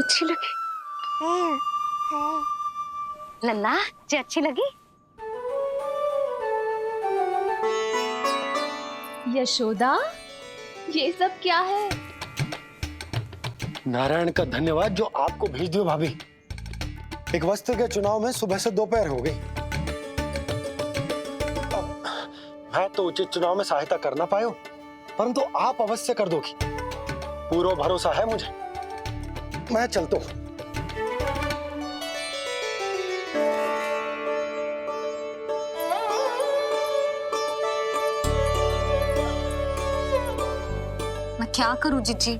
अच्छी लगी लल्ला जी, अच्छी लगी। यशोदा, ये सब क्या है? नारायण का धन्यवाद जो आपको भेज दियो भाभी। एक वस्त्र के चुनाव में सुबह से दोपहर हो गई। मैं तो उचित चुनाव में सहायता कर ना पायो, परंतु आप अवश्य कर दोगी, पूरा भरोसा है मुझे। मैं चलता हूं। मैं क्या करूं जीजी,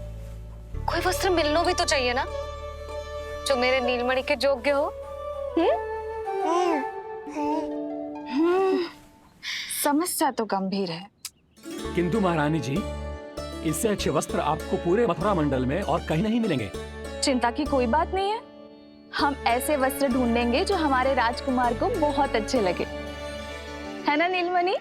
कोई वस्त्र मिलना भी तो चाहिए ना जो मेरे नीलमणि के योग्य हो। समस्या तो गंभीर है, किंतु महारानी जी, इससे अच्छे वस्त्र आपको पूरे मथुरा मंडल में और कहीं नहीं मिलेंगे। चिंता की कोई बात नहीं है। हम ऐसे वस्त्र ढूंढेंगे जो हमारे राजकुमार को बहुत अच्छे लगे, है ना नीलमणि?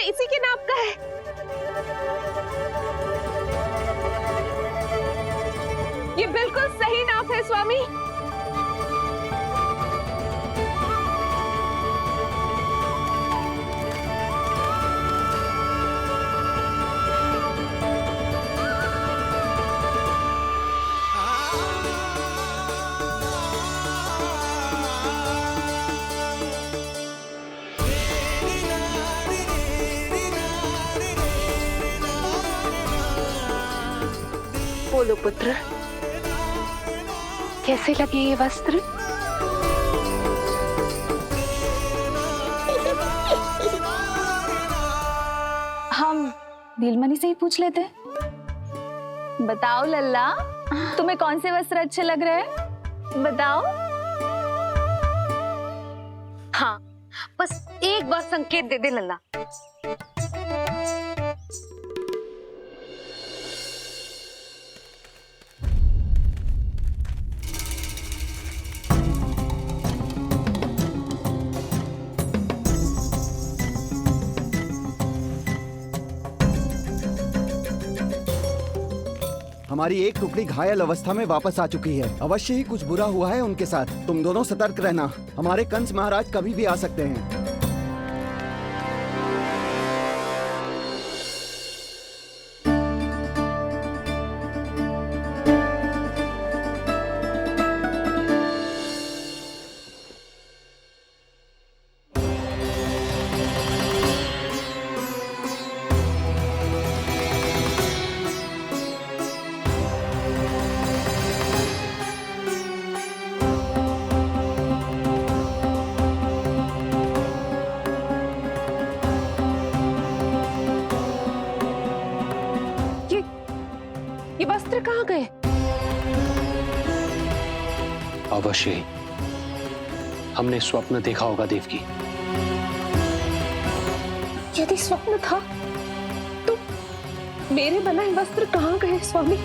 इसी के नाप का है। ये बिल्कुल सही नाप है स्वामी। बोलो पुत्र, कैसे लगे ये वस्त्र? हम नीलमणि से ही पूछ लेते हैं। बताओ लल्ला, तुम्हें कौन से वस्त्र अच्छे लग रहे हैं? बताओ। हाँ, बस एक बार संकेत दे दे लल्ला। हमारी एक टुकड़ी घायल अवस्था में वापस आ चुकी है। अवश्य ही कुछ बुरा हुआ है उनके साथ। तुम दोनों सतर्क रहना, हमारे कंस महाराज कभी भी आ सकते हैं। ये वस्त्र कहाँ गए? अवश्य ही हमने स्वप्न देखा होगा देवकी। यदि स्वप्न था तो मेरे बनाए वस्त्र कहाँ गए स्वामी?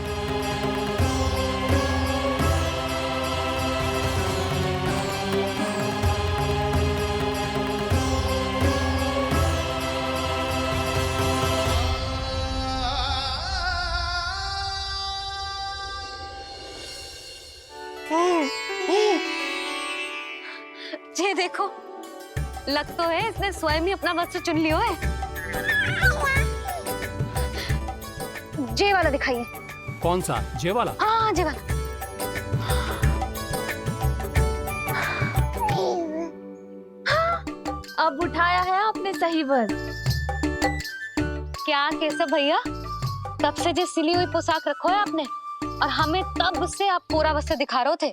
ये देखो, लग तो है इसने स्वयं ही अपना वस्त्र चुन लियो है। जे वाला दिखाइए। कौन सा? जे वाला? हाँ, जे वाला। अब उठाया है आपने सही वस्त्र। क्या केशव भैया, तब से जो सिली हुई पोशाक रखो है आपने, और हमें तब से आप पूरा वस्त्र दिखा रहे थे।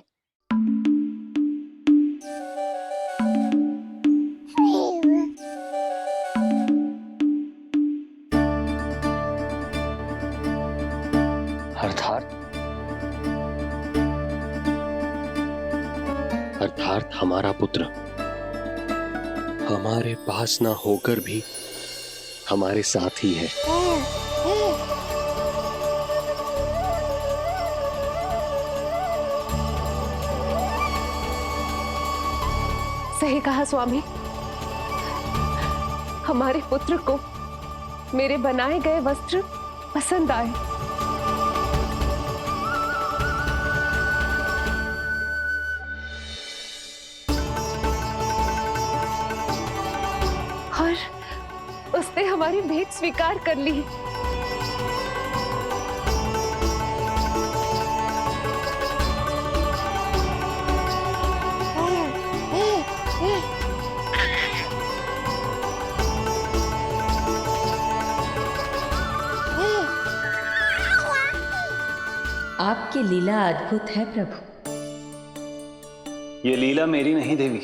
अर्थात हमारा पुत्र हमारे पास ना होकर भी हमारे साथ ही है। सही कहा स्वामी, हमारे पुत्र को मेरे बनाए गए वस्त्र पसंद आए। और उसने हमारी भेंट स्वीकार कर ली। आपकी लीला अद्भुत है प्रभु। ये लीला मेरी नहीं देवी,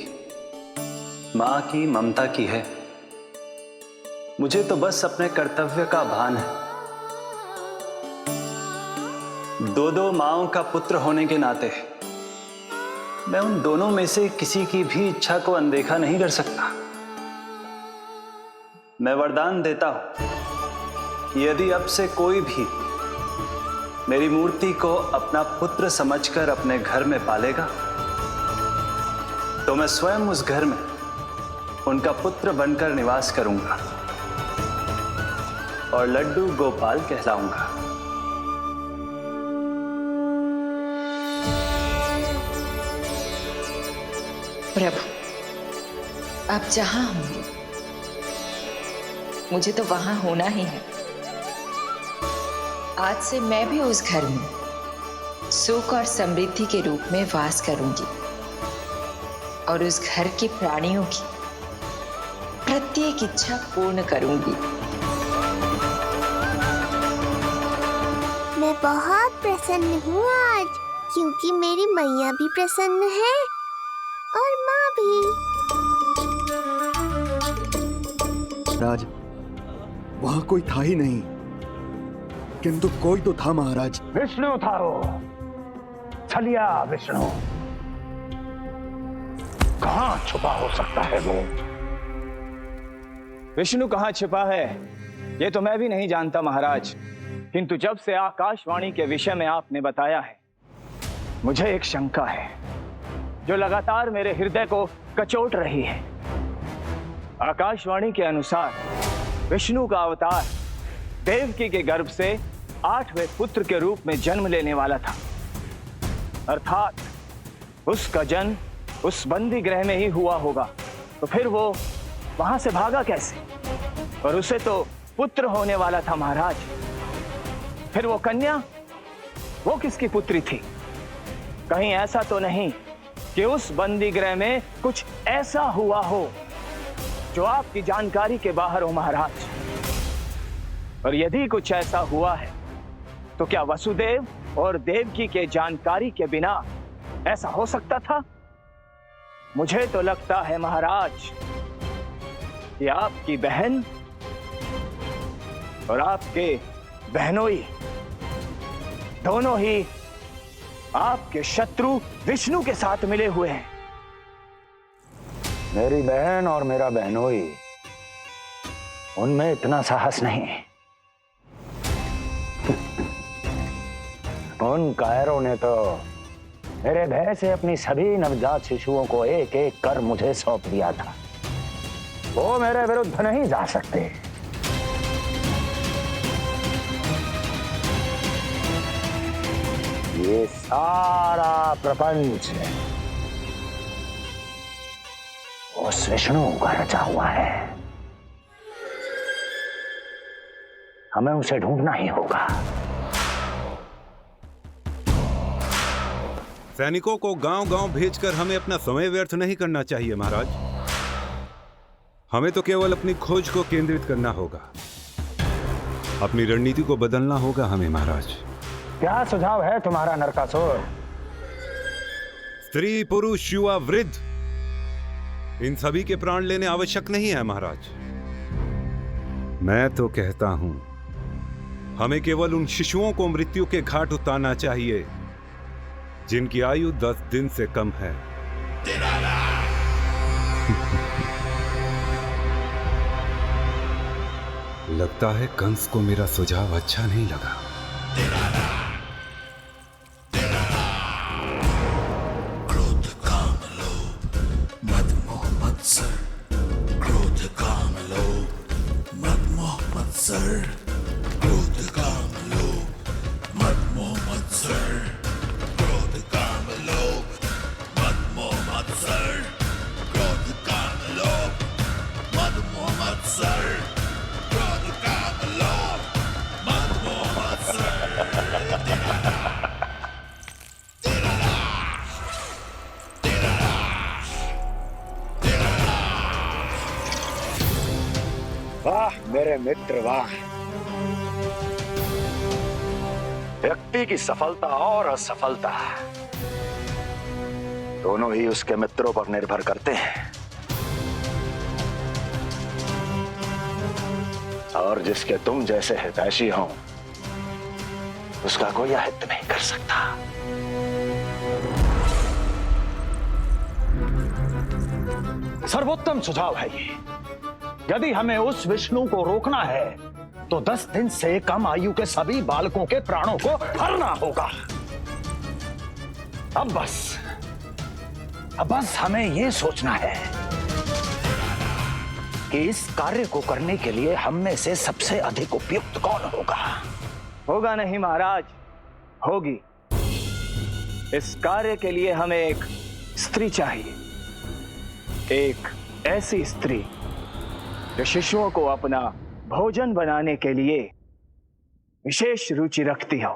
मां की ममता की है। मुझे तो बस अपने कर्तव्य का भान है। दो माओं का पुत्र होने के नाते मैं उन दोनों में से किसी की भी इच्छा को अनदेखा नहीं कर सकता। मैं वरदान देता हूं कि यदि अब से कोई भी मेरी मूर्ति को अपना पुत्र समझकर अपने घर में पालेगा, तो मैं स्वयं उस घर में उनका पुत्र बनकर निवास करूंगा और लड्डू गोपाल कहलाऊंगा। प्रभु, आप जहां होंगे मुझे तो वहां होना ही है। आज से मैं भी उस घर में सुख और समृद्धि के रूप में वास करूंगी और उस घर के प्राणियों की प्रत्येक इच्छा पूर्ण करूंगी। मैं बहुत प्रसन्न हूँ आज, क्योंकि मेरी मैया भी प्रसन्न है और माँ भी। राज, वहां कोई था ही नहीं, किंतु कोई तो था महाराज। विष्णु था वो, छलिया विष्णु। कहाँ छुपा हो सकता है वो? विष्णु कहाँ छिपा है ये तो मैं भी नहीं जानता महाराज, किंतु जब से आकाशवाणी के विषय में आपने बताया है, मुझे एक शंका है जो लगातार मेरे हृदय को कचोट रही है। आकाशवाणी के अनुसार विष्णु का अवतार देवकी के गर्भ से 8वें पुत्र के रूप में जन्म लेने वाला था, अर्थात उसका जन्म उस बंदी गृह में ही हुआ होगा। तो फिर वो वहां से भागा कैसे? और उसे तो पुत्र होने वाला था महाराज। फिर वो कन्या, वो किसकी पुत्री थी? कहीं ऐसा तो नहीं कि उस बंदी गृह में कुछ ऐसा हुआ हो जो आपकी जानकारी के बाहर हो महाराज? और यदि कुछ ऐसा हुआ है तो क्या वसुदेव और देवकी के जानकारी के बिना ऐसा हो सकता था? मुझे तो लगता है महाराज कि आपकी बहन और आपके बहनोई दोनों ही आपके शत्रु विष्णु के साथ मिले हुए हैं। मेरी बहन और मेरा बहनोई, उनमें इतना साहस नहीं। उन कायरों ने तो मेरे भय से अपनी सभी नवजात शिशुओं को एक एक कर मुझे सौंप दिया था। वो मेरे विरुद्ध नहीं जा सकते। ये सारा प्रपंच उस विष्णु का रचा हुआ है। हमें उसे ढूंढना ही होगा। सैनिकों को गांव-गांव भेजकर हमें अपना समय व्यर्थ नहीं करना चाहिए महाराज। हमें तो केवल अपनी खोज को केंद्रित करना होगा। अपनी रणनीति को बदलना होगा हमें महाराज। क्या सुझाव है तुम्हारा नरकासुर? स्त्री, पुरुष, युवा, वृद्ध, इन सभी के प्राण लेने आवश्यक नहीं है महाराज। मैं तो कहता हूं हमें केवल उन शिशुओं को मृत्यु के घाट उतारना चाहिए जिनकी आयु 10 दिन से कम है। लगता है कंस को मेरा सुझाव अच्छा नहीं लगा। क्रोध, काम, लोभ, मद, मोह, मत्सर। क्रोध, काम, लोभ, मद, मोह, मत्सर। क्रोध, काम, लोभ, मद, मोह, मत्सर। क्रोध, काम, लोभ, मद, मोह, मत्सर। क्रोध, काम, लोभ, मद, मोह, मत्सर। क्रोध, काम, लोभ, मद, मोह, मत्सर। वाह मेरे मित्र वाह। व्यक्ति की सफलता और असफलता दोनों ही उसके मित्रों पर निर्भर करते हैं, और जिसके तुम जैसे हितैषी हो उसका कोई अहित नहीं कर सकता। सर्वोत्तम सुझाव है ये। यदि हमें उस विष्णु को रोकना है तो 10 दिन से कम आयु के सभी बालकों के प्राणों को हरना होगा। अब बस हमें यह सोचना है कि इस कार्य को करने के लिए हम में से सबसे अधिक उपयुक्त कौन होगा। होगा नहीं महाराज, होगी। इस कार्य के लिए हमें एक स्त्री चाहिए, एक ऐसी स्त्री जो शिशुओं को अपना भोजन बनाने के लिए विशेष रुचि रखती हो।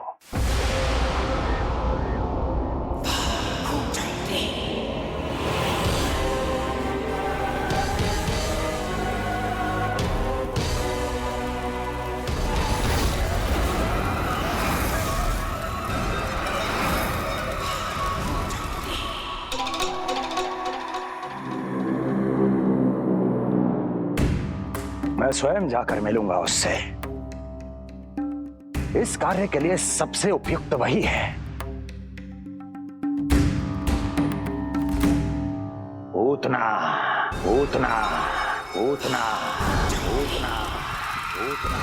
मैं स्वयं जाकर मिलूंगा उससे। इस कार्य के लिए सबसे उपयुक्त वही है। पूतना, पूतना, पूतना, पूतना, पूतना।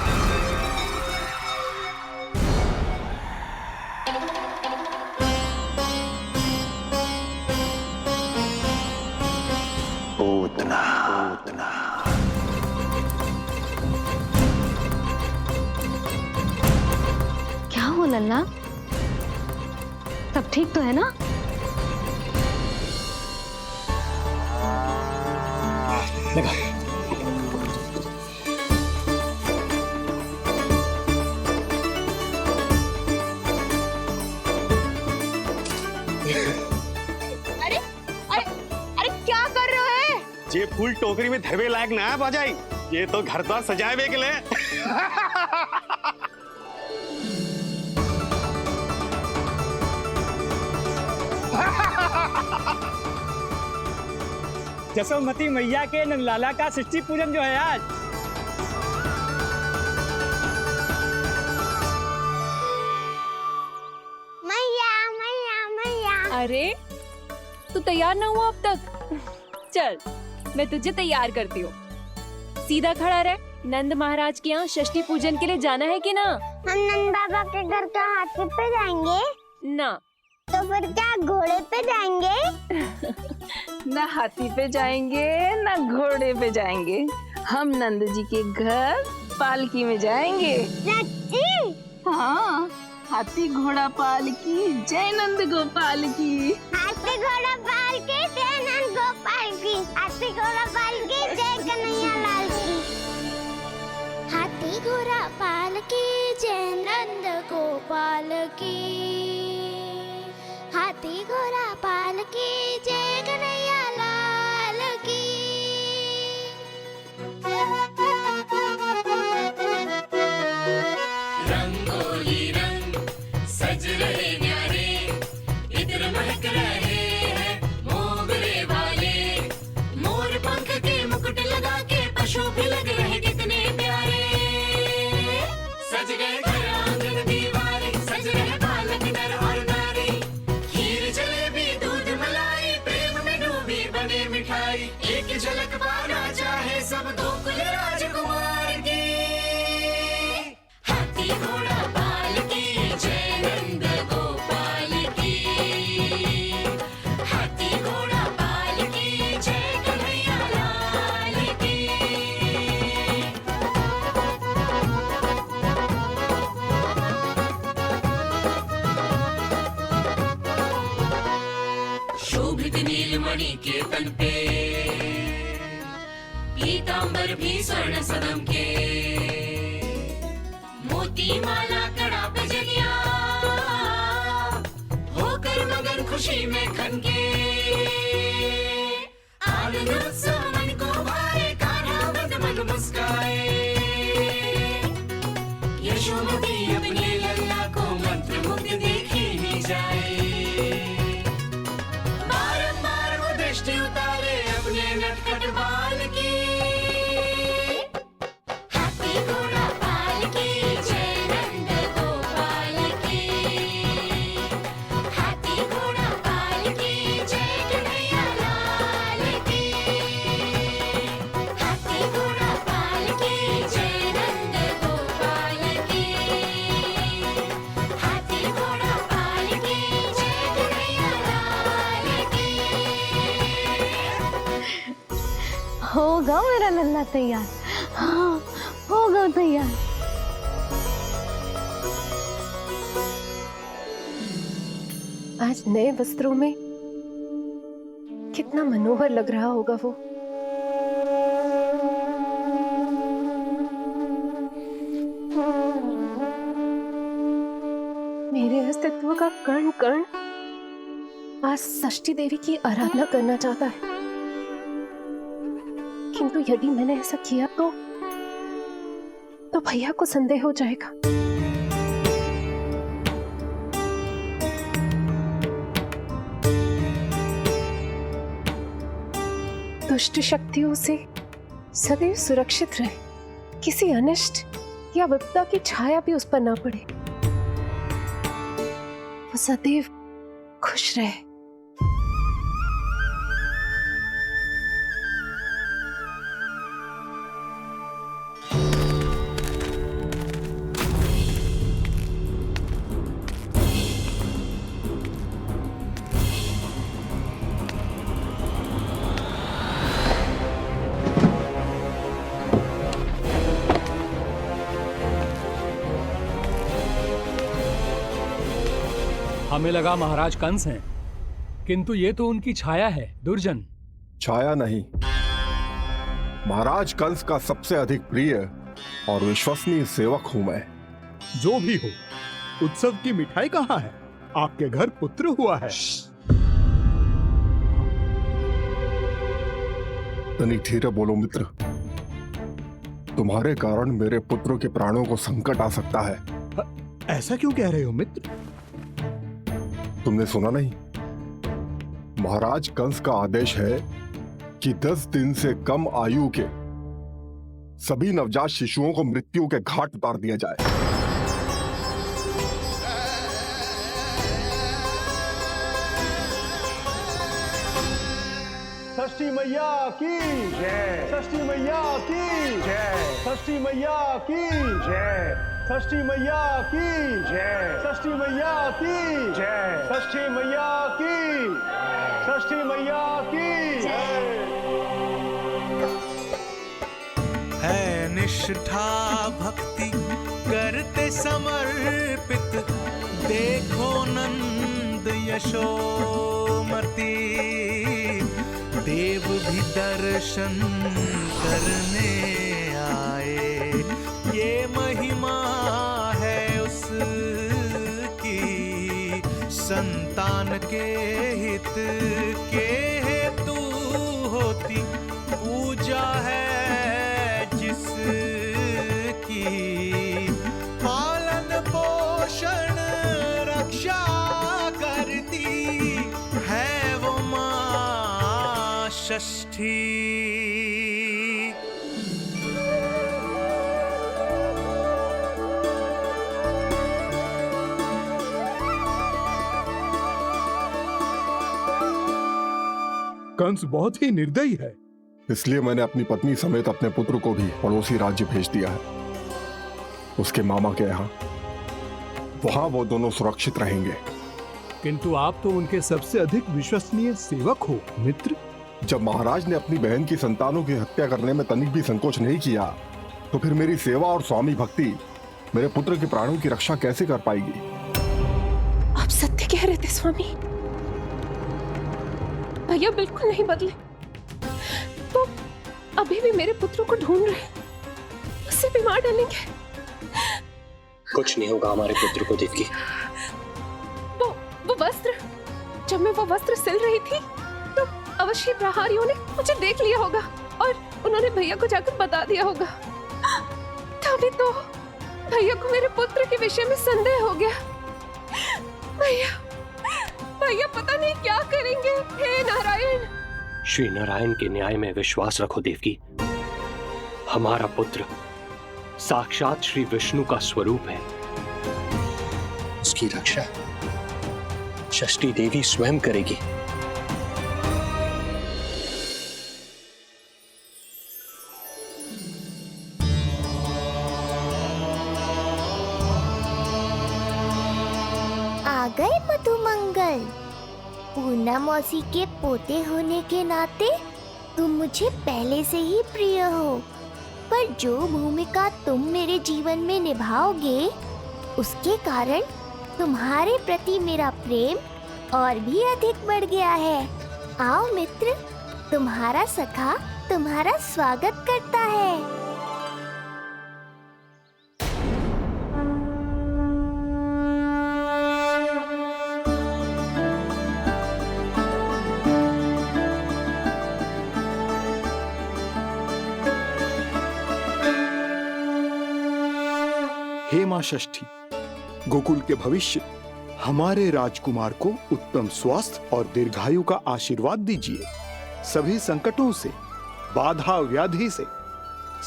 पूतना, पूतना। लल्ला, सब ठीक तो है ना? देखा। अरे अरे अरे क्या कर रहे हो? ये फूल टोकरी में धरवे लायक ना है बाजाई। ये तो घर द्वार सजाए हुए के लिए। जसोमती मैया के नंदलाला का सृष्टि पूजन जो है आज। मैया मैया मैया। अरे तू तैयार ना हुआ अब तक? चल मैं तुझे तैयार करती हूँ। सीधा खड़ा रह। नंद महाराज के यहाँ षष्ठी पूजन के लिए जाना है कि ना? हम नंद बाबा के घर तो हाथी पे जाएंगे ना। तो फिर क्या घोड़े पे जाएंगे? ना हाथी पे जाएंगे ना घोड़े पे जाएंगे, हम नंद जी के घर पालकी में जाएंगे। हाँ, हाथी घोड़ा पालकी, जय नंद गोपाल की। हाथी घोड़ा पालकी, जय नंद गोपाल की। हाथी घोड़ा पाल की जय कन्हैया लाल की। हाथी घोड़ा पाल की जय नंद गोपाल की। हाथी घोड़ा पाल की जय कन्हैया लाल की। रंगोली रंग सज रहे न्यारे, इत्र महक रहे हैं मोगरे वाले। मोर पंख के मुकुट लगा के पशु भी लग रहे कितने प्यारे। सज गए घर आंगन दीवारे, सज रहे बालक नर और नारी। खीर जलेबी दूध मलाई, प्रेम में डूबी बने मिठाई। एक झलक पाना चाहे सब गोकुल राजकुमार की। हाथी घोड़ा पाल की जय नंद गोपाल की। हाथी घोड़ा पाल की जय कन्हैया लाल की। शोभित नीलमणि के तन पे, पीतांबर भी स्वर्ण सदम के। मोती माला कड़ा पे जलिया, होकर मगन खुशी में खनके। आनंद उत्सव मन को भाए, कान्हा मद मद मुस्काए। यशोमती अपने लल्ला को मंत्र मुग्ध देखी ही जाए। बारंबार वो दृष्टि उतारे अपने नटखट बाल की। हाथी घोड़ा पाल की जय नंद गोपाल की। हाथी घोड़ा पाल की जय कन्हैया लाल की। हाथी घोड़ा पाल की जय नंद गोपाल की। हाथी घोड़ा पाल की जय कन्हैया लाल की। होगा मेरा लल्ला तैयार। हाँ, होगा तैयार। आज नए वस्त्रों में कितना मनोहर लग रहा होगा वो। मेरे अस्तित्व का कण कण आज षष्ठी देवी की आराधना करना चाहता है। किंतु यदि मैंने ऐसा किया तो भैया को संदेह हो जाएगा। दुष्ट शक्तियों से सदैव सुरक्षित रहे, किसी अनिष्ट या विपदा की छाया भी उस पर ना पड़े, वो सदैव खुश रहे। हमें लगा महाराज कंस हैं, किंतु ये तो उनकी छाया है, दुर्जन। छाया नहीं, महाराज कंस का सबसे अधिक प्रिय और विश्वसनीय सेवक हूं मैं। जो भी हो, उत्सव की मिठाई कहाँ है? आपके घर पुत्र हुआ है। तनिक धीरे बोलो मित्र, तुम्हारे कारण मेरे पुत्रों के प्राणों को संकट आ सकता है। ऐसा क्यों कह रहे हो मित्र? तुमने सुना नहीं? महाराज कंस का आदेश है कि 10 दिन से कम आयु के सभी नवजात शिशुओं को मृत्यु के घाट उतार दिया जाए। षष्ठी मैया की जय। षष्ठी मैया की जय। षष्ठी मैया की जय। षष्ठी मैया की जय। षष्ठी मैया की जय। षष्ठी मैया की। षष्ठी मैया की जय। है निष्ठा भक्ति करते समर्पित, देखो नंद यशोमती, देव भी दर्शन करने आए। ये महिमा है उसकी, संतान के हित के हेतु होती पूजा है जिसकी। पालन पोषण रक्षा करती है वो माँ षष्ठी। कंस बहुत ही निर्दयी है। इसलिए मैंने अपनी पत्नी समेत अपने पुत्र को भी पड़ोसी राज्य भेज दिया है, उसके मामा के यहाँ। वहां वो दोनों सुरक्षित रहेंगे। किंतु आप तो उनके सबसे अधिक विश्वसनीय सेवक हो मित्र। जब महाराज ने अपनी बहन की संतानों की हत्या करने में तनिक भी संकोच नहीं किया, तो फिर मेरी सेवा और स्वामी भक्ति मेरे पुत्र के प्राणों की रक्षा कैसे कर पाएगी? आप सत्य कह रहे थे स्वामी। भैया बिल्कुल नहीं बदले। वो अभी भी मेरे पुत्र को ढूंढ रहे हैं, उसे भी मार डालेंगे। कुछ नहीं होगा हमारे पुत्र को देवकी। वो वस्त्र, जब मैं वो वस्त्र सिल रही थी तो अवश्य प्रहारियों ने मुझे देख लिया होगा और उन्होंने भैया को जाकर बता दिया होगा। तभी तो भैया को मेरे पुत्र के विषय में संदेह हो गया। भैया पता नहीं क्या करेंगे। हे नारायण। श्री नारायण के न्याय में विश्वास रखो देवकी। हमारा पुत्र साक्षात श्री विष्णु का स्वरूप है। उसकी रक्षा षष्ठी देवी स्वयं करेगी। आ गए मधुमंगल। पूर्णा मौसी के पोते होने के नाते तुम मुझे पहले से ही प्रिय हो, पर जो भूमिका तुम मेरे जीवन में निभाओगे उसके कारण तुम्हारे प्रति मेरा प्रेम और भी अधिक बढ़ गया है। आओ मित्र, तुम्हारा सखा तुम्हारा स्वागत करता है। हे मां षष्ठी, गोकुल के भविष्य हमारे राजकुमार को उत्तम स्वास्थ्य और दीर्घायु का आशीर्वाद दीजिए। सभी संकटों से, बाधा व्याधि से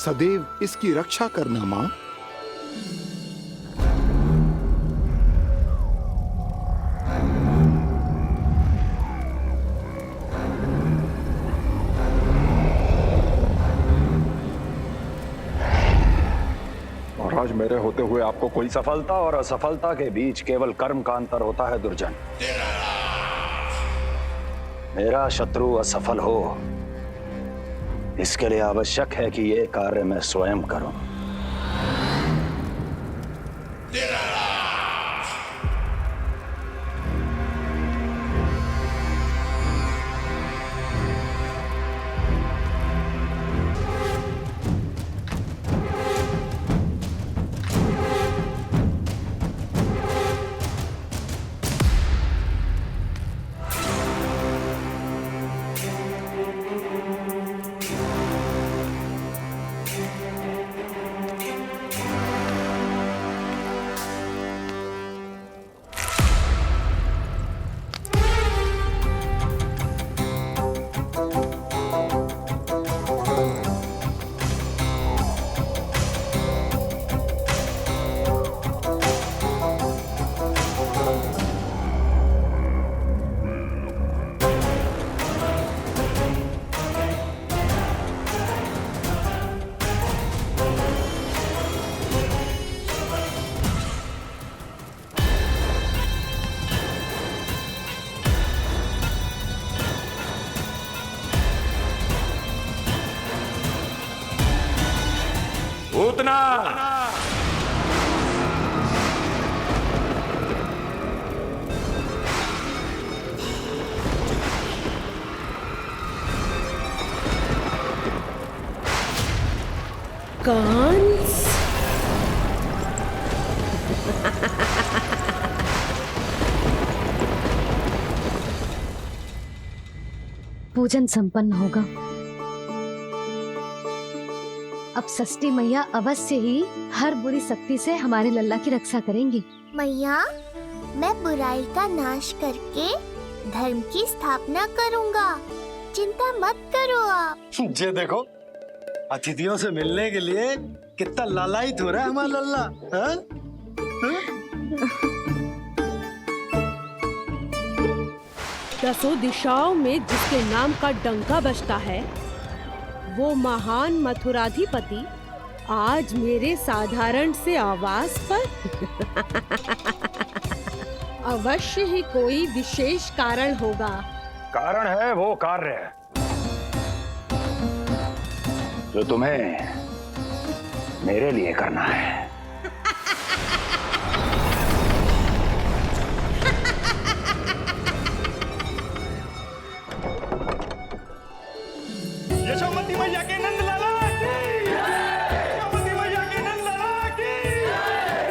सदैव इसकी रक्षा करना मां। महाराज, मेरे होते हुए आपको कोई सफलता और असफलता के बीच केवल कर्म का अंतर होता है दुर्जन। मेरा शत्रु असफल हो, इसके लिए आवश्यक है कि ये कार्य मैं स्वयं करूं। उतना कंस। पूजन संपन्न होगा। अब षष्ठी मैया अवश्य ही हर बुरी शक्ति से हमारे लल्ला की रक्षा करेंगी। मैया, मैं बुराई का नाश करके धर्म की स्थापना करूंगा, चिंता मत करो आप। ये देखो, अतिथियों से मिलने के लिए कितना लालायित हो रहा है हमारा लल्ला। हाँ? दसों दिशाओं में जिसके नाम का डंका बजता है, वो महान मथुराधिपति आज मेरे साधारण से आवास पर। अवश्य ही कोई विशेष कारण होगा। कारण है वो कार्य जो तुम्हें मेरे लिए करना है। यशोमती मैया के नंद लाला की, यशोमती मैया के नंद लाला की,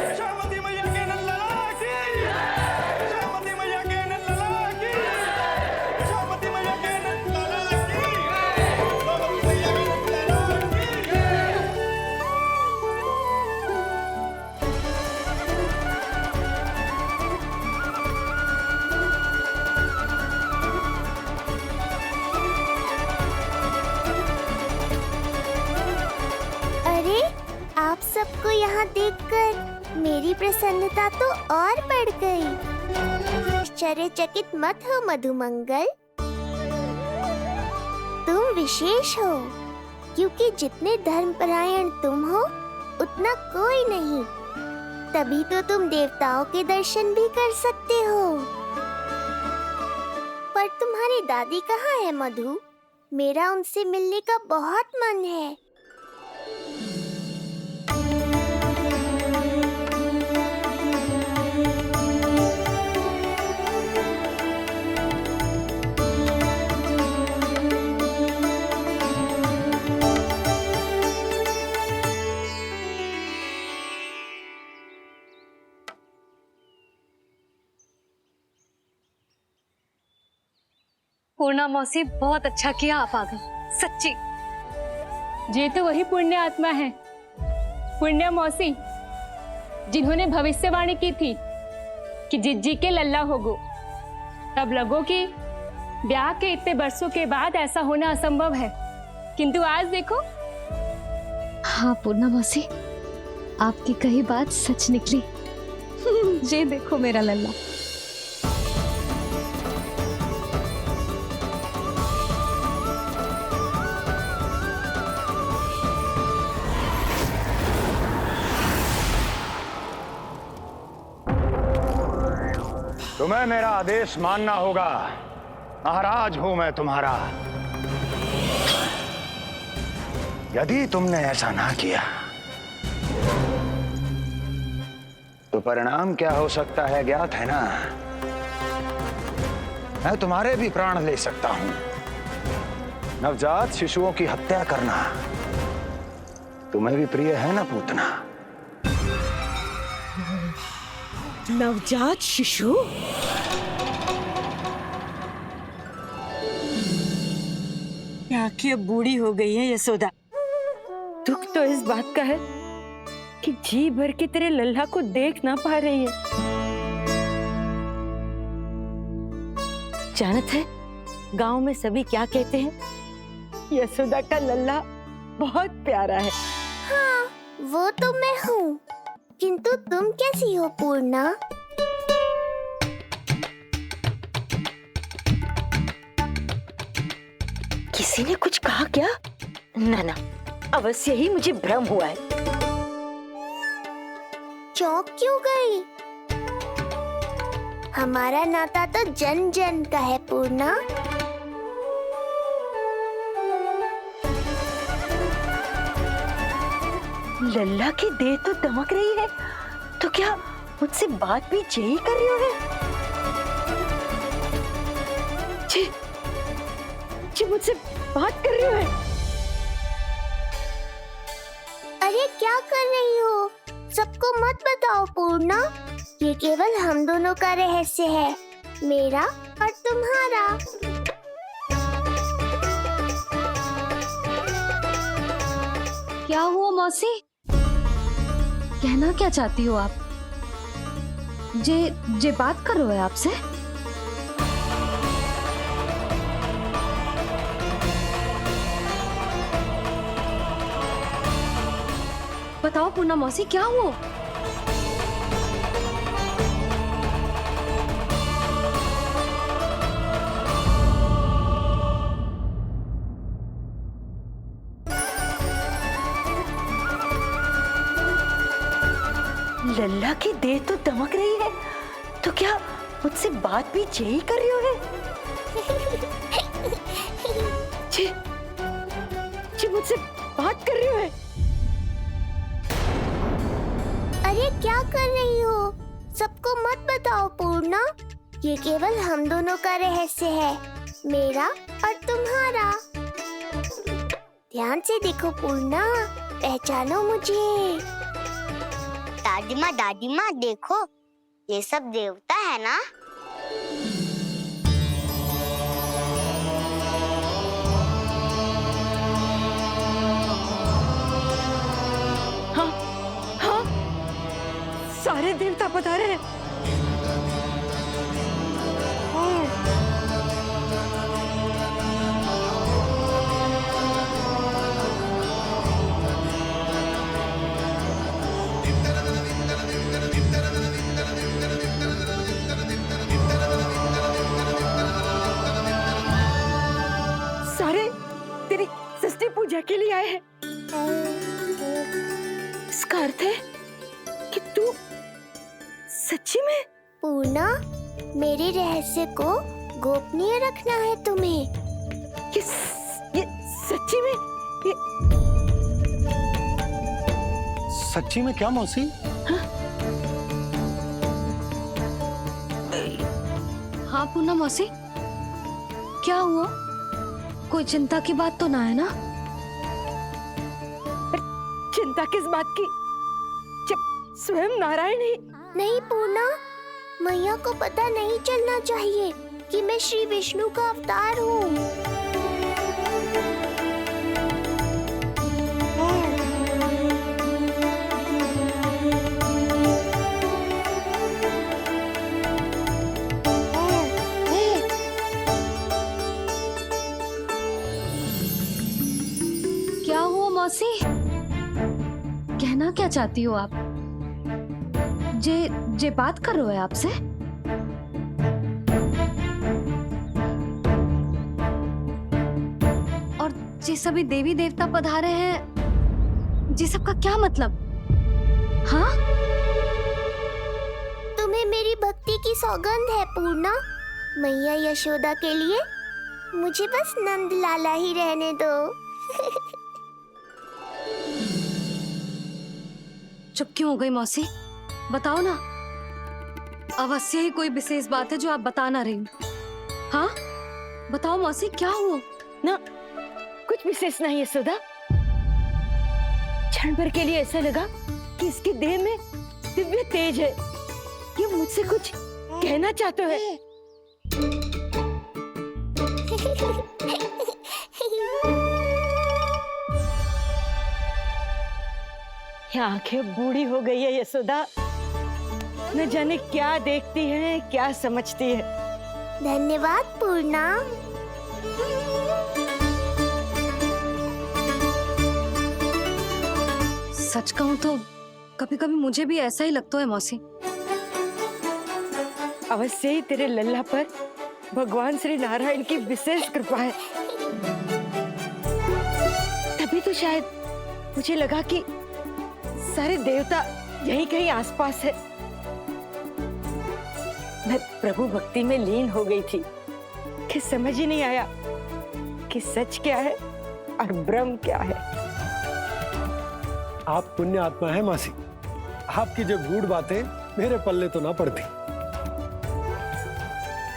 यशोमती मैया के नंद लाला की, यशोमती मैया के नंद लाला की, यशोमती मैया के नंद लाला की, यशोमती मैया के नंद लाला की। अरे, आप सबको यहाँ देखकर मेरी प्रसन्नता तो और बढ़ गई। आश्चर्यचकित मत हो मधुमंगल, तुम विशेष हो, क्योंकि जितने धर्मपरायण तुम हो उतना कोई नहीं। तभी तो तुम देवताओं के दर्शन भी कर सकते हो। पर तुम्हारी दादी कहाँ है मधु? मेरा उनसे मिलने का बहुत मन है। पूर्णा मौसी, बहुत अच्छा किया आप आ गए, सच्ची। ये तो वही पुण्य आत्मा है, पुण्य मौसी, जिन्होंने भविष्यवाणी की थी कि जिज्जी के लल्ला होगो। तब लगो कि ब्याह के इतने बरसों के बाद ऐसा होना असंभव है, किंतु आज देखो। हाँ पूर्णा मौसी, आपकी कही बात सच निकली। ये देखो मेरा लल्ला। तुम्हें मेरा आदेश मानना होगा। महाराज हूं मैं तुम्हारा। यदि तुमने ऐसा ना किया तो परिणाम क्या हो सकता है ज्ञात है ना? मैं तुम्हारे भी प्राण ले सकता हूं। नवजात शिशुओं की हत्या करना तुम्हें भी प्रिय है ना पूतना? नवजात शिशु? क्या कि अब बूढ़ी हो गई है यशोदा। दुख तो इस बात का है कि जी भर के तेरे लल्ला को देख ना पा रही है। जानत है गांव में सभी क्या कहते हैं? यशोदा का लल्ला बहुत प्यारा है। हाँ, वो तो मैं हूँ, किंतु तुम कैसी हो पूर्णा? किसी ने कुछ कहा क्या? ना ना, अवश्य ही मुझे भ्रम हुआ है। चौंक क्यों गई? हमारा नाता तो जन जन का है पूर्णा। लल्ला की देह तो दमक रही है, तो क्या मुझसे बात भी यही कर रही हो? जी, जी मुझसे बात कर रही हो? अरे क्या कर रही हो? सबको मत बताओ पूर्णा, ये केवल हम दोनों का रहस्य है, मेरा और तुम्हारा। क्या हुआ मौसी? कहना क्या चाहती हो आप? जे बात कर रहे हो आपसे? बताओ पूर्णा मौसी, क्या हुआ? लल्ला की देह तो दमक रही है, तो क्या मुझसे बात भी यही कर रही हो? जी मुझसे बात कर रही हो? अरे क्या कर रही हो? सबको मत बताओ पूर्णा, ये केवल हम दोनों का रहस्य है, मेरा और तुम्हारा। ध्यान से देखो पूर्णा, पहचानो मुझे। दादी माँ देखो, ये सब देवता है ना? हाँ हाँ, सारे देवता पधारे हैं। सारे तेरी षष्ठी पूजा के लिए आए हैं। इसका अर्थ है कि तू सच्ची में? पूर्णा, मेरे रहस्य को गोपनीय रखना है तुम्हें। ये सच्ची में? सच्ची में क्या मौसी? हाँ पूर्णा मौसी, क्या हुआ? कोई चिंता की बात तो ना है ना? चिंता किस बात की, जब स्वयं नारायण ही। नहीं पूर्णा, मैया को पता नहीं चलना चाहिए कि मैं श्री विष्णु का अवतार हूँ। क्या हुआ मौसी? कहना क्या चाहती हो आप? जे बात कर रहे हो आपसे? और जे सभी देवी देवता पधारे हैं, जी सबका क्या मतलब? हाँ? तुम्हें मेरी भक्ति की सौगंध है पूर्णा। मैया यशोदा के लिए मुझे बस नंद लाला ही रहने दो। चुप क्यों हो गई मौसी? बताओ ना, अवश्य ही कोई विशेष बात है जो आप बता ना रही। हाँ बताओ मौसी, क्या हुआ? ना कुछ विशेष नहीं है यशोदा। क्षण भर के लिए ऐसा लगा कि इसके देह में दिव्य तेज है, ये मुझसे कुछ कहना चाहते हैं। ये आंखें बूढ़ी हो गई है यशोदा, न जाने क्या देखती है, क्या समझती है। धन्यवाद पूर्णा। सच कहूं तो कभी कभी मुझे भी ऐसा ही लगता है मौसी। अवश्य ही तेरे लल्ला पर भगवान श्री नारायण की विशेष कृपा है। तभी तो शायद मुझे लगा कि सारे देवता यहीं कहीं आसपास है। मैं प्रभु भक्ति में लीन हो गई थी कि समझ ही नहीं आया कि सच क्या है और भ्रम क्या है। आप पुण्य आत्मा है मासी, आपकी जो गूढ़ बातें मेरे पल्ले तो ना पड़ती,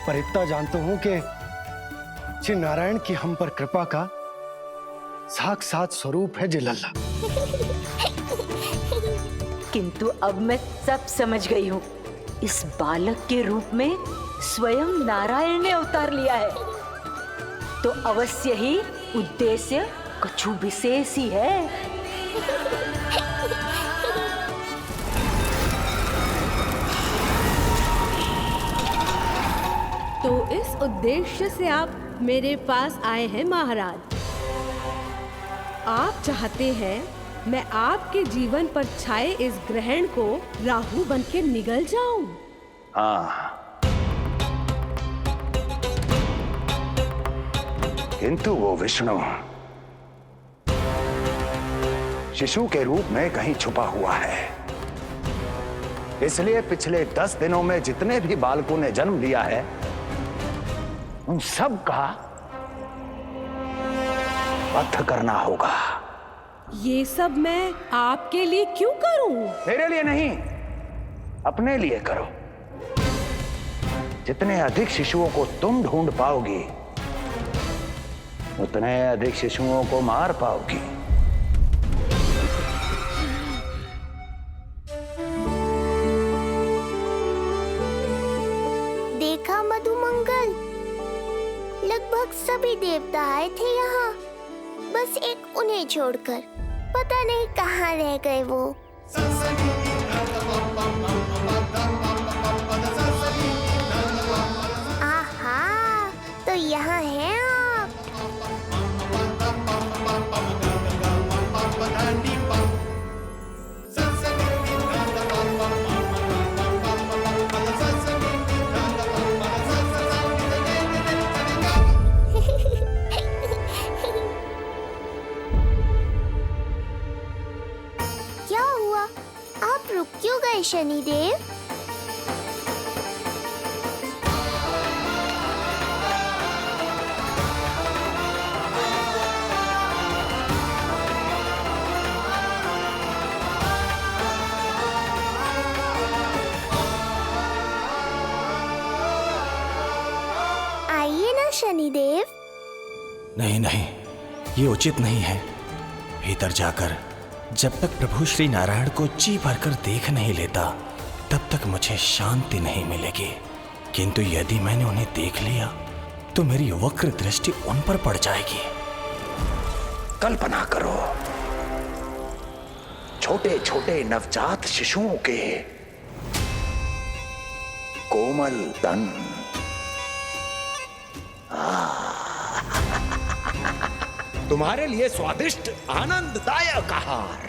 पर इतना जानता हूं कि श्री नारायण की हम पर कृपा का साक्षात स्वरूप है जी लल्ला। किंतु अब मैं सब समझ गई हूँ। इस बालक के रूप में स्वयं नारायण ने अवतार लिया है, तो अवश्य ही उद्देश्य कुछ विशेष ही है। तो इस उद्देश्य से आप मेरे पास आए हैं महाराज। आप चाहते हैं मैं आपके जीवन पर छाए इस ग्रहण को राहु बनके निगल जाऊं? हाँ, किंतु वो विष्णु शिशु के रूप में कहीं छुपा हुआ है। इसलिए पिछले 10 दिनों में जितने भी बालकों ने जन्म लिया है, उन सब का वध करना होगा। ये सब मैं आपके लिए क्यों करूं? मेरे लिए नहीं, अपने लिए करो। जितने अधिक शिशुओं को तुम ढूंढ पाओगी, उतने अधिक शिशुओं को मार पाओगी। देखा मधुमंगल, लगभग सभी देवता आए थे यहाँ, बस एक उन्हें छोड़कर। पता नहीं कहाँ रह गए वो। आहा, तो यहाँ हैं आप। क्या हुआ? आप रुक क्यों गए शनिदेव? आइए ना शनिदेव। नहीं नहीं, ये उचित नहीं है। भीतर जाकर जब तक प्रभु श्री नारायण को जी भरकर देख नहीं लेता, तब तक मुझे शांति नहीं मिलेगी। किंतु यदि मैंने उन्हें देख लिया तो मेरी वक्र दृष्टि उन पर पड़ जाएगी। कल्पना करो, छोटे छोटे नवजात शिशुओं के कोमल तन, तुम्हारे लिए स्वादिष्ट आनंददायक आहार।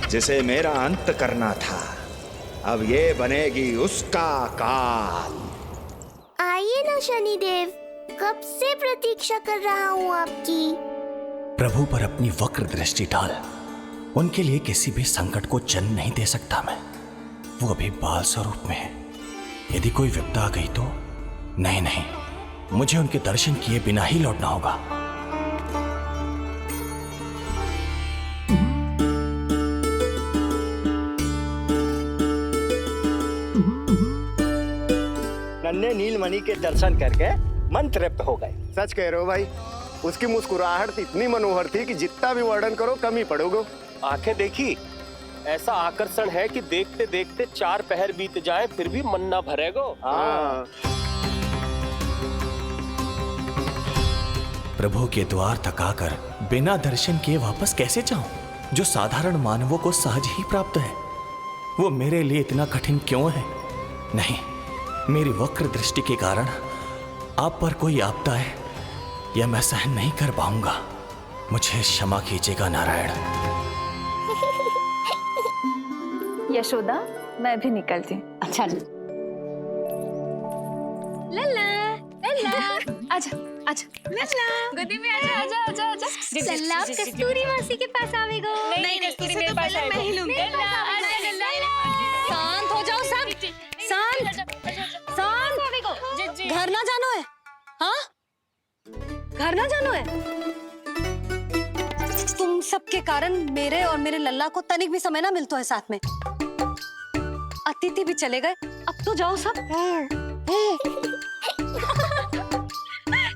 जिसे मेरा अंत करना था, अब ये बनेगी उसका काल। आइए ना शनिदेव, कब से प्रतीक्षा कर रहा हूँ आपकी। प्रभु पर अपनी वक्र दृष्टि डाल। उनके लिए किसी भी संकट को जन्म नहीं दे सकता मैं। वो अभी बाल स्वरूप में है। यदि कोई विपदा आ गई तो नहीं नहीं, मुझे उनके दर्शन किए बिना ही लौटना होगा। नन्हे नीलमणि के दर्शन करके मन तृप्त हो गए। सच कह रहे हो भाई, उसकी मुस्कुराहट इतनी मनोहर थी कि जितना भी वर्णन करो कम ही पड़ोगे। आंखें देखी, ऐसा आकर्षण है कि देखते देखते 4 पहर बीत जाए फिर भी मन ना भरेगो। प्रभु के द्वार तक आकर बिना दर्शन किए वापस कैसे जाऊं, जो साधारण मानवों को सहज ही प्राप्त है। वो मेरे लिए इतना कठिन क्यों है? नहीं, मेरी वक्र दृष्टि के कारण आप पर कोई आपदा है या मैं सहन नहीं कर पाऊंगा। मुझे क्षमा कीजिएगा नारायण। यशोदा, मैं भी निकलती। अच्छा जी। लल्ला, लल्ला, आजा, आजा, लल्ला, गोदी में आजा, आजा, आजा, आजा। लल्ला, कस्तूरी मासी के पास आवेगो। नहीं, कस्तूरी मेरे पास आएगा। मैं ही लूंगी। शांत हो जाओ सब, शांत, शांत। घर ना जानो है? हाँ, घर ना जानो है? तुम सब के कारण मेरे और मेरे लल्ला को तनिक भी समय ना मिलता है साथ में। अतिथि भी चले गए, अब तो जाओ सब।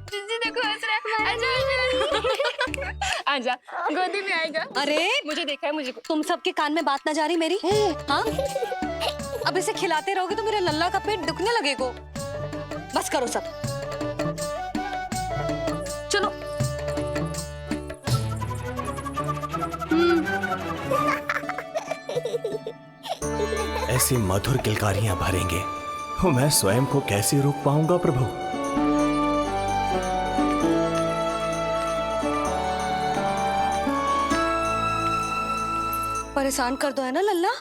जिज्जी देखो हंस रहा है। आजा गोदी में आएगा। अरे मुझे देखा है मुझे। तुम सबके कान में बात ना जा रही मेरी? हाँ, अब इसे खिलाते रहोगे तो मेरे लल्ला का पेट दुखने लगेगा। बस करो सब, चलो। ऐसी मधुर किलकारियां भरेंगे, मैं स्वयं को कैसे रोक पाऊंगा प्रभु? परेशान कर दो है ना लल्ला?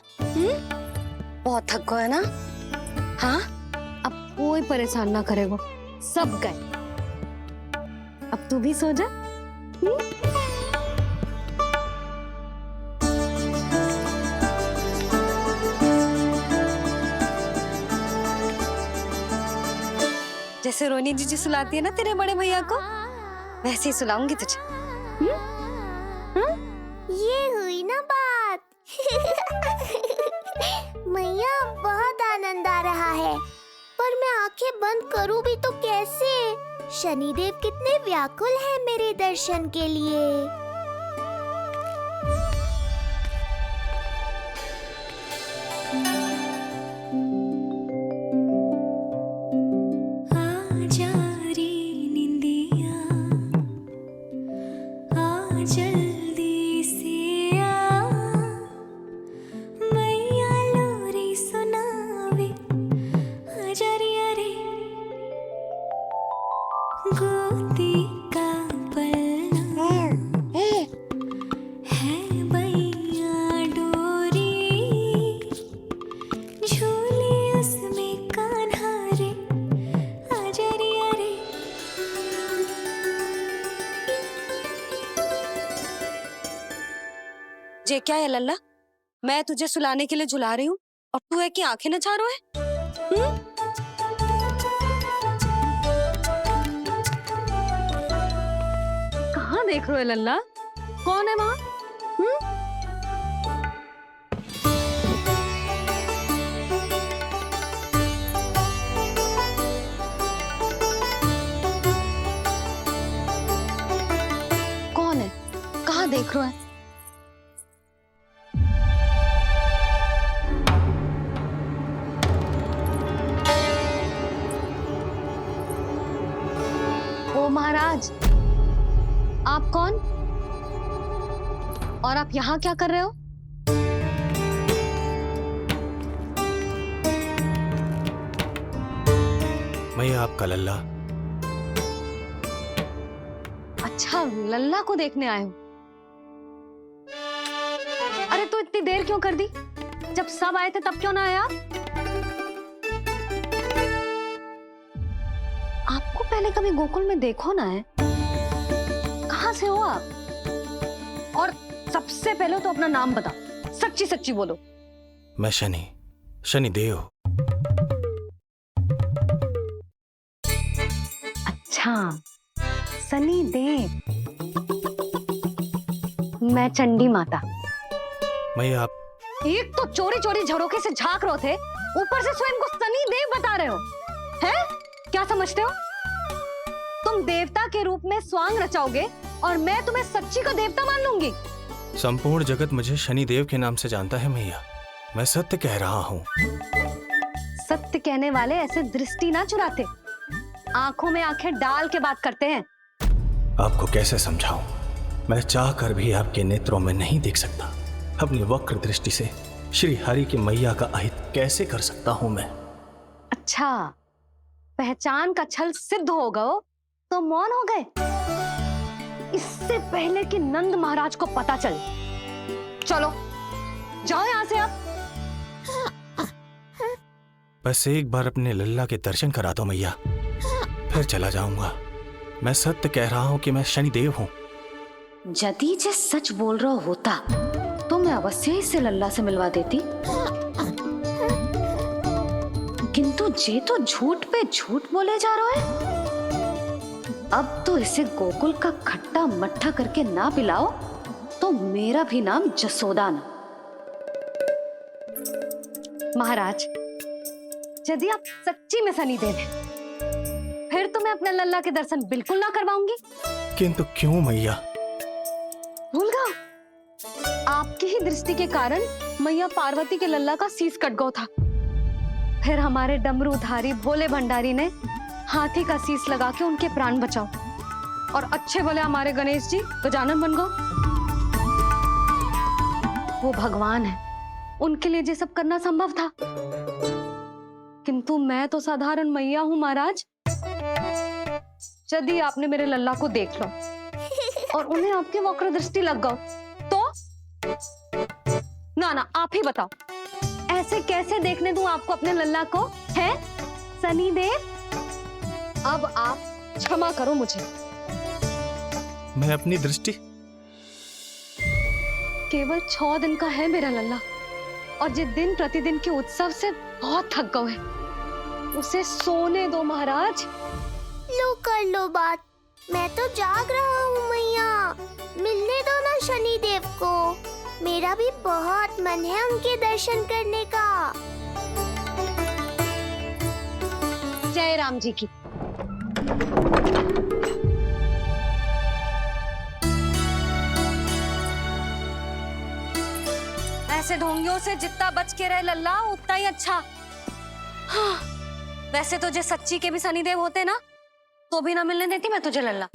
बहुत थक गए ना? हाँ, अब कोई परेशान ना करेगा, सब गए। अब तू भी सो जा। जैसे रोनी जीजी सुलाती है ना तेरे बड़े भैया को, वैसे ही सुलाऊंगी तुझे। ये हुई ना बात। मैया, बहुत आनंद आ रहा है, पर मैं आंखें बंद करूं भी तो कैसे? शनिदेव कितने व्याकुल हैं मेरे दर्शन के लिए। ये क्या है लल्ला? मैं तुझे सुलाने के लिए झुला रही हूँ और तू है कि आंखें नचा रहा है? कहाँ देख रहे हो लल्ला? कौन है वहाँ? कौन है? कहाँ देख रहे हो? महाराज, आप कौन और आप यहाँ क्या कर रहे हो? मैं आपका लल्ला। अच्छा, लल्ला को देखने आए हो? अरे तो इतनी देर क्यों कर दी? जब सब आए थे तब क्यों ना आए आप? आपको पहले कभी गोकुल में देखो ना है? कहाँ से हो आप? और सबसे पहले तो अपना नाम बताओ, सच्ची सच्ची बोलो। मैं शनिदेव। अच्छा, शनिदेव। मैं चंडी माता। मैं आप एक तो चोरी चोरी झरोखे से झांक रहे थे, ऊपर से स्वयं को शनिदेव बता रहे हो, हैं? क्या समझते हो? तुम देवता के रूप में स्वांग रचाओगे और मैं तुम्हें सच्ची का देवता मान लूंगी। संपूर्ण जगत मुझे शनिदेव के नाम से जानता है मैया। मैं सत्य कह रहा हूँ। सत्य कहने वाले ऐसे दृष्टि ना चुराते, आंखों में आंखें डाल के बात करते हैं। आपको कैसे समझाऊं? मैं चाह कर भी आपके नेत्रों में नहीं देख सकता। अपनी वक्र दृष्टि से श्री हरि की मैया का अहित कैसे कर सकता हूं मैं? अच्छा, पहचान का छल सिद्ध हो गया तो मौन हो गए? इससे पहले कि नंद महाराज को पता चले। चलो जाओ यहां से आप। बस एक बार अपने लल्ला के दर्शन करा दो मैया, फिर चला जाऊंगा। मैं सत्य कह रहा हूं कि मैं शनिदेव हूं। यदि जे सच बोल रहा होता तो मैं अवश्य इसे लल्ला से मिलवा देती, किंतु जे तो झूठ पे झूठ बोले जा रहा है। अब तो इसे गोकुल का खट्टा मट्ठा करके ना पिलाओ तो तो मेरा भी नाम जसोदा ना। महाराज, यदि आप सच्ची में शनिदेव हैं, फिर तो मैं अपने लल्ला के दर्शन बिल्कुल ना करवाऊंगी। किंतु क्यों मैया? भूल गया, आपकी ही दृष्टि के कारण मैया पार्वती के लल्ला का शीश कट गया था। फिर हमारे डमरूधारी भोले भंडारी ने हाथी का शीश लगा के उनके प्राण बचाओ, और अच्छे भले हमारे गणेश जी गजानन बन गए। वो भगवान है, उनके लिए ये सब करना संभव था, किंतु मैं तो साधारण मैया हूं महाराज। यदि आपने मेरे लल्ला को देख लो और उन्हें आपकी वक्र दृष्टि लग गई तो ना आप ही बताओ, ऐसे कैसे देखने दूं आपको अपने लल्ला को? है शनिदेव, अब आप क्षमा करो मुझे। मैं अपनी दृष्टि केवल 6 दिन का है मेरा लल्ला, और जिस दिन प्रतिदिन के उत्सव से बहुत थक गए हैं, उसे सोने दो महाराज। लो कर लो बात, मैं तो जाग रहा हूँ मैया, मिलने दो ना शनिदेव को, मेरा भी बहुत मन है उनके दर्शन करने का। जय राम जी की। ऐसे ढोंगियों से जितना बच के रहे लल्ला उतना ही अच्छा। हाँ, वैसे तो जे सच्ची के भी शनिदेव होते ना तो भी ना मिलने देती मैं तुझे लल्ला।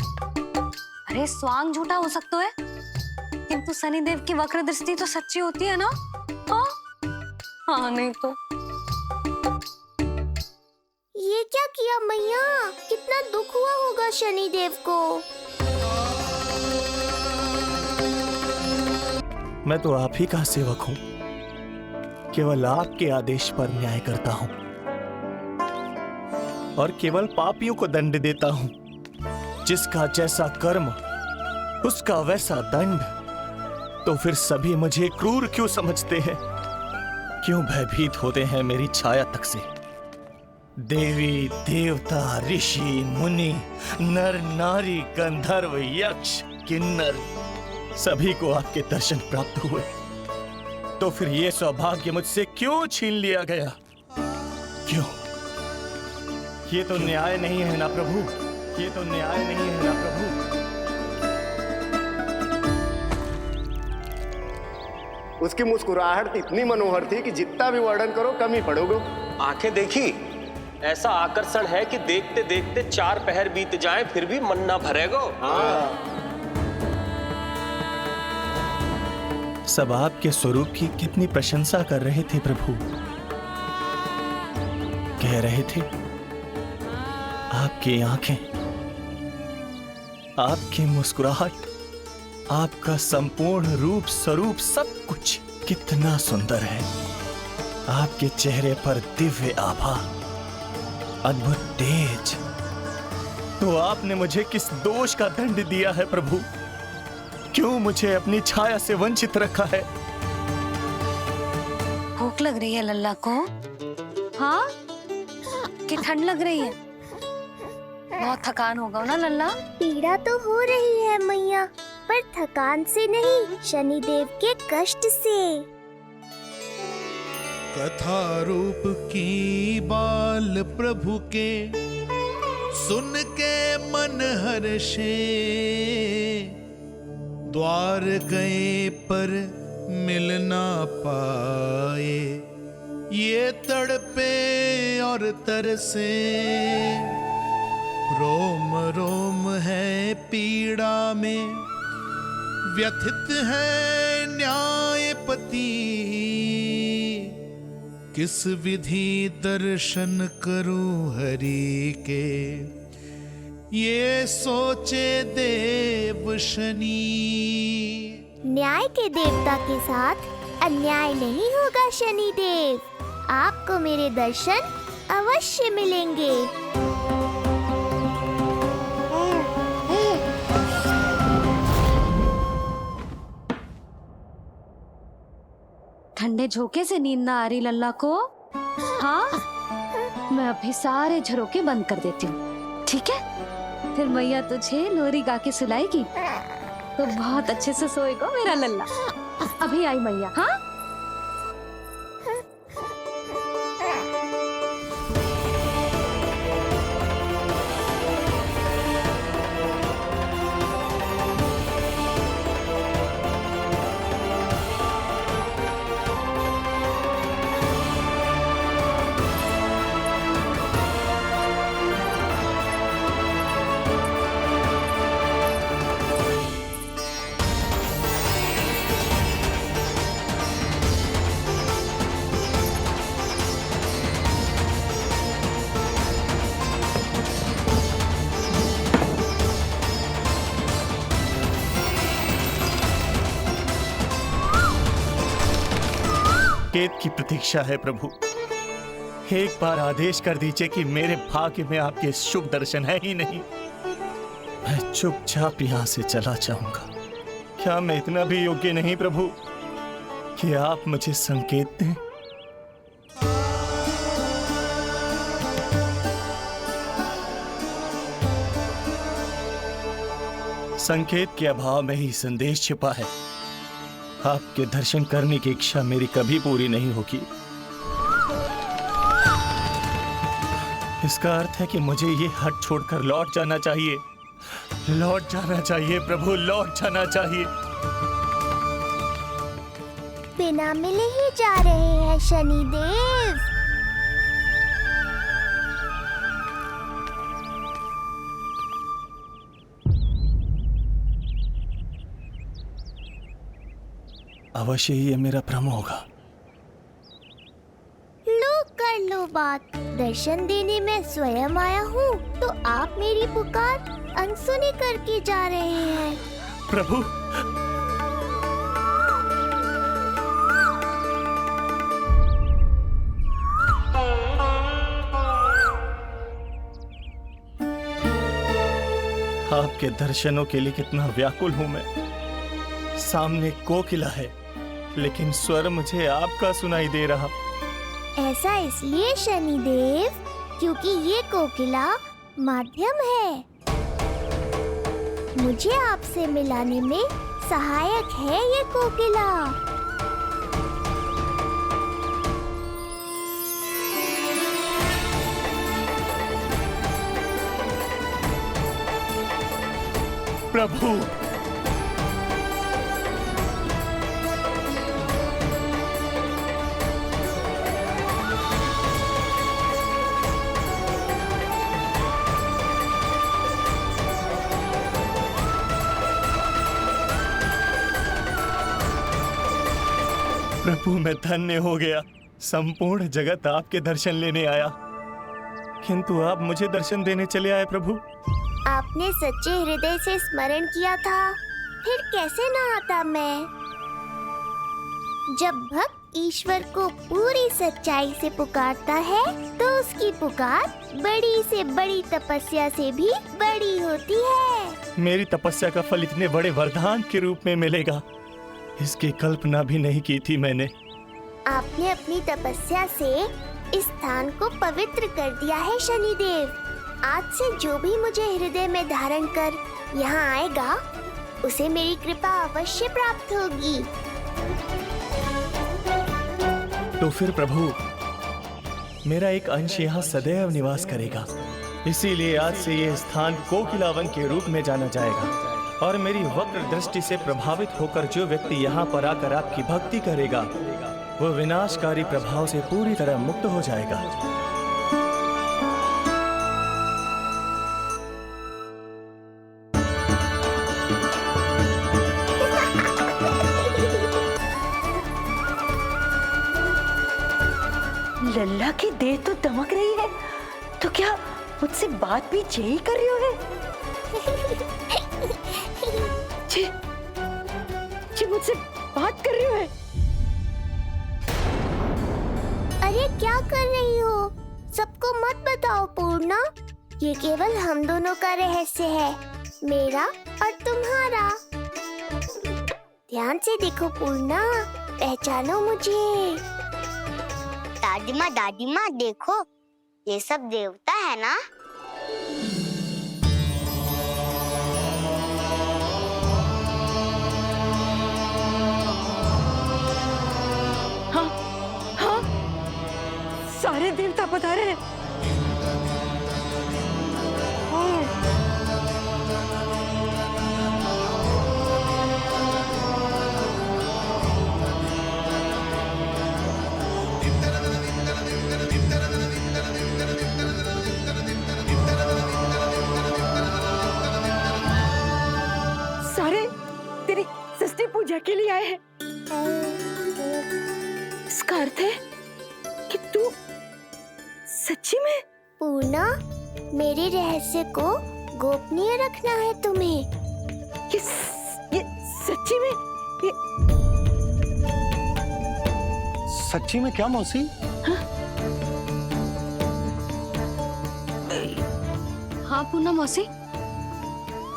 अरे स्वांग झूठा हो सकता है, किंतु शनिदेव की वक्र दृष्टि तो सच्ची होती है ना। हाँ, हाँ नहीं तो। ये क्या किया मैया, कितना दुख हुआ होगा शनिदेव को। मैं तो आप ही का सेवक हूं, केवल आपके आदेश पर न्याय करता हूं और केवल पापियों को दंड देता हूं। जिसका जैसा कर्म उसका वैसा दंड। तो फिर सभी मुझे क्रूर क्यों समझते हैं? क्यों भयभीत होते हैं मेरी छाया तक से? देवी देवता ऋषि मुनि नर नारी गंधर्व यक्ष किन्नर सभी को आपके दर्शन प्राप्त हुए, तो फिर ये सौभाग्य मुझसे क्यों छीन लिया गया? क्यों? ये तो न्याय नहीं है ना प्रभु, ये तो न्याय नहीं है ना प्रभु। उसकी मुस्कुराहट इतनी मनोहर थी कि जितना भी वर्णन करो कम ही पड़ोगे। आंखें देखी, ऐसा आकर्षण है कि देखते देखते 4 पहर बीत जाए फिर भी मन ना भरेगा। सब आपके स्वरूप की कितनी प्रशंसा कर रहे थे प्रभु। कह रहे थे आपकी आंखें, आपकी मुस्कुराहट, आपका संपूर्ण रूप स्वरूप सब कुछ कितना सुंदर है। आपके चेहरे पर दिव्य आभा, अद्भुत तेज। तो आपने मुझे किस दोष का दंड दिया है प्रभु? क्यों मुझे अपनी छाया से वंचित रखा है? भूख लग रही है लल्ला को? हाँ, कि ठंड लग रही है? बहुत थकान होगा ना लल्ला? पीड़ा तो हो रही है मैया, पर थकान से नहीं, शनिदेव के कष्ट से। कथा रूप की बाल प्रभु के सुन के मन हर्षे, द्वार गए पर मिल ना पाए, ये तड़पे और तरसे, रोम रोम है पीड़ा में, व्यथित है न्यायपति, किस विधि दर्शन करूं हरि के, ये सोचे देव शनि। न्याय के देवता के साथ अन्याय नहीं होगा शनिदेव, आपको मेरे दर्शन अवश्य मिलेंगे। ठंडे झोंके से नींद ना आ रही लल्ला को? हाँ, मैं अभी सारे झरोके बंद कर देती हूँ, ठीक है? फिर मैया तुझे लोरी गा के सुलाएगी। तो बहुत अच्छे से सोएगा मेरा लल्ला। अभी आई मैया। हाँ संकेत की प्रतीक्षा है प्रभु। एक बार आदेश कर दीजिए कि मेरे भाग्य में आपके शुभ दर्शन है ही नहीं, मैं चुपचाप यहाँ से चला जाऊंगा। क्या मैं इतना भी योग्य नहीं प्रभु कि आप मुझे संकेत दें? संकेत के अभाव में ही संदेश छिपा है। आपके दर्शन करने की इच्छा मेरी कभी पूरी नहीं होगी। इसका अर्थ है कि मुझे ये हट छोड़कर लौट जाना चाहिए। लौट जाना चाहिए प्रभु, लौट जाना चाहिए। बिना मिले ही जा रहे हैं शनिदेव। अवश्य ही ये मेरा भ्रम होगा। लो कर लो बात। दर्शन देने मैं स्वयं आया हूँ तो आप मेरी पुकार अनसुनी करके जा रहे हैं। प्रभु आपके दर्शनों के लिए कितना व्याकुल हूँ मैं। सामने कोकिला है लेकिन स्वर मुझे आपका सुनाई दे रहा। ऐसा इसलिए शनिदेव क्योंकि ये कोकिला माध्यम है, मुझे आपसे मिलाने में सहायक है ये कोकिला। प्रभु प्रभु मैं धन्य हो गया। संपूर्ण जगत आपके दर्शन लेने आया किंतु आप मुझे दर्शन देने चले आए प्रभु। आपने सच्चे हृदय से स्मरण किया था, फिर कैसे ना आता मैं। जब भक्त ईश्वर को पूरी सच्चाई से पुकारता है तो उसकी पुकार बड़ी से बड़ी तपस्या से भी बड़ी होती है। मेरी तपस्या का फल इतने बड़े वरदान के रूप में मिलेगा, इसकी कल्पना भी नहीं की थी मैंने। आपने अपनी तपस्या से इस स्थान को पवित्र कर दिया है शनिदेव। आज से जो भी मुझे हृदय में धारण कर यहाँ आएगा उसे मेरी कृपा अवश्य प्राप्त होगी। तो फिर प्रभु मेरा एक अंश यहाँ सदैव निवास करेगा, इसीलिए आज से यह स्थान कोकिलावन के रूप में जाना जाएगा और मेरी वक्र दृष्टि से प्रभावित होकर जो व्यक्ति यहाँ पर आकर आपकी भक्ति करेगा वो विनाशकारी प्रभाव से पूरी तरह मुक्त हो जाएगा। लल्ला की देह तो दमक रही है, तो क्या मुझसे बात भी यही कर रही हो है? जी मुझसे बात कर रही हो है? अरे क्या कर रही हो? सबको मत बताओ पूर्णा, ये केवल हम दोनों का रहस्य है, मेरा और तुम्हारा। ध्यान से देखो पूर्णा, पहचानो मुझे। दादी माँ देखो, ये सब देवता है ना? देवता पधारे हैं। सारे तेरी षष्ठी पूजा के लिए आए हैं। इसका अर्थ है कि तू सच्ची में। पूर्णा, मेरे रहस्य को गोपनीय रखना है तुम्हें। ये सच्ची में सच्ची में क्या मौसी? हाँ पूना मौसी,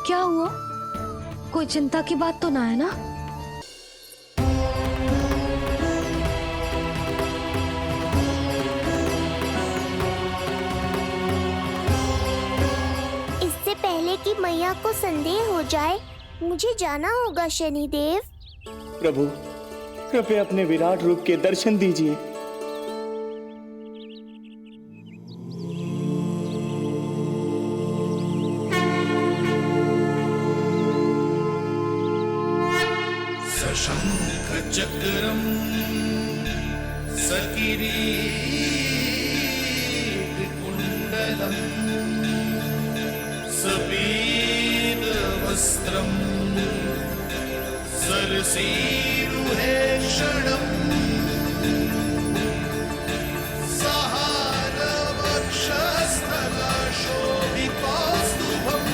क्या हुआ? कोई चिंता की बात तो ना है ना? इससे पहले कि मैया को संदेह हो जाए, मुझे जाना होगा शनिदेव। प्रभु, कृपया अपने विराट रूप के दर्शन दीजिए। सशंख चक्रम सकिरीट कुंडलम सपीत वस्त्रम सरसीरुहेक्षणम सहार वक्षस्थला शोभितौस्तुभम्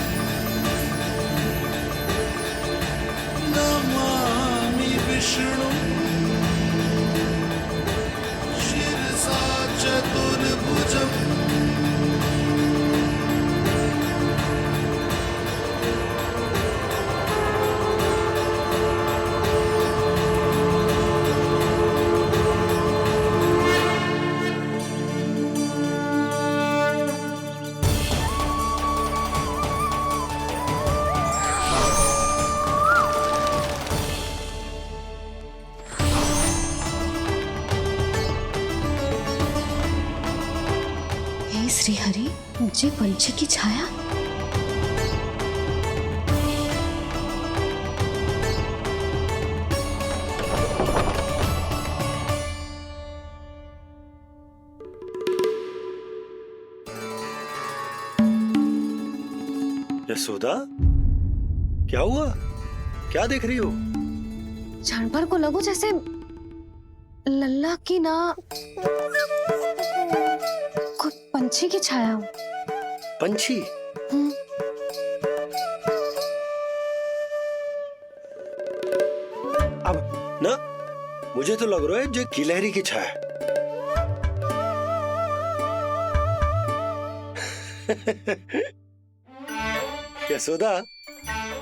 नमामि विष्णु शिरसा चतुर्भुजम्। श्री हरि, मुझे पंछी की छाया। यशोदा, क्या हुआ? क्या देख रही हो? क्षण भर को लगो जैसे लल्ला की ना कोई पंछी की छाया हो। पंछी? अब ना मुझे तो लग रहा है जो गिलहरी की छाया। यशोदा,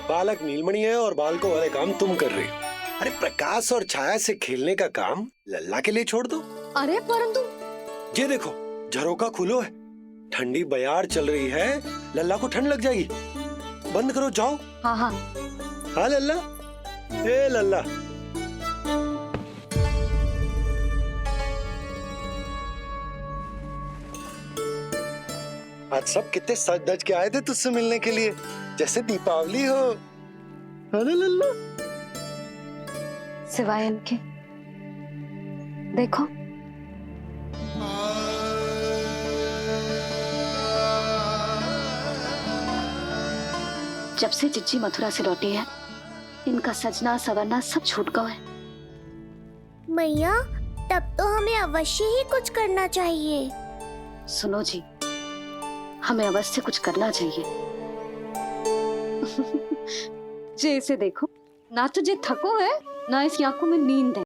बालक नीलमणि है और बालकों वाले काम तुम कर रही हो। अरे प्रकाश और छाया से खेलने का काम लल्ला के लिए छोड़ दो। अरे परंतु ये देखो, झरोका खुलो है, ठंडी बयार चल रही है, लल्ला को ठंड लग जाएगी। बंद करो, जाओ। हाँ हाँ हाँ लल्ला, ए लल्ला। आज सब कितने सज धज के आए थे तुझसे मिलने के लिए, जैसे दीपावली हो। अरे लल्ला, सिवाय इनके देखो। जब से जिज्जी मथुरा से लौटी है, इनका सजना सवरना सब छूट गया है। मैया, तब तो हमें अवश्य ही कुछ करना चाहिए। सुनो जी, हमें अवश्य कुछ करना चाहिए। जे इसे देखो, ना तो जे थको है, ना इसकी आंखों में नींद है।